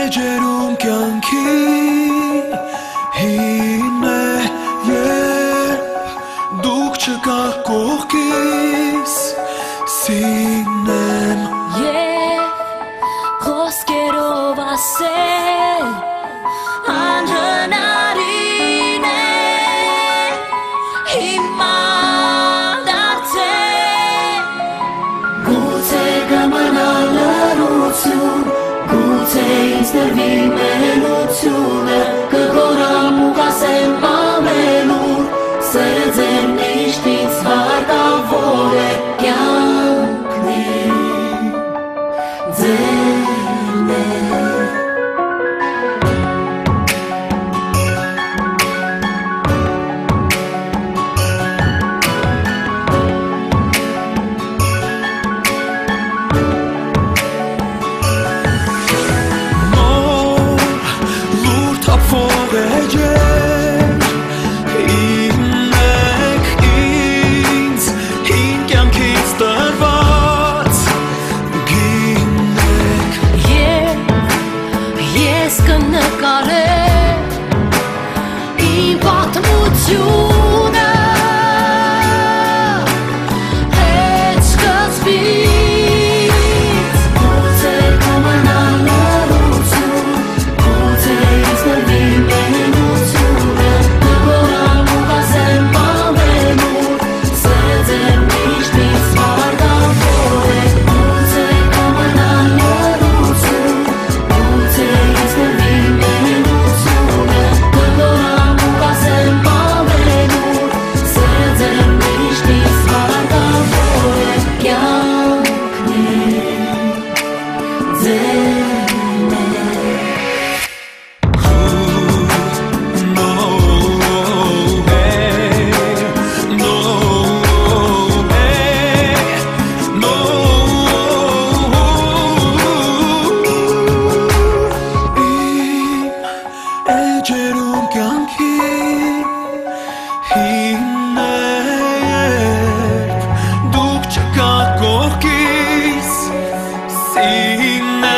Էջերում կյանքի հին է, երբ դուք չկաք կողքիս, սիրնեմ Եվ խոսքերով ասել անհնարին է հիմա դարձել Գուցե կմնա լռություն Գուցե ինձ նրվի մենությունը Կգորամ ու կասեմ ամենուր Սերը ձեր միշտից հարկավոր է կյանքն է ձերն է Իմ պատմությունը հետ սկզբից Գուցե կմնա լռություն Գուցե ինձ նրվի մենությունը Կգորամ ու կասեմ ամենուր Սերը ձեր միշտից հարկավոր է Գուցե կմնա լռություն Գուցե ինձ նրվի Էջերում կյանքի հին է, երբ դուք չկաք կողքիս, սիրնեմ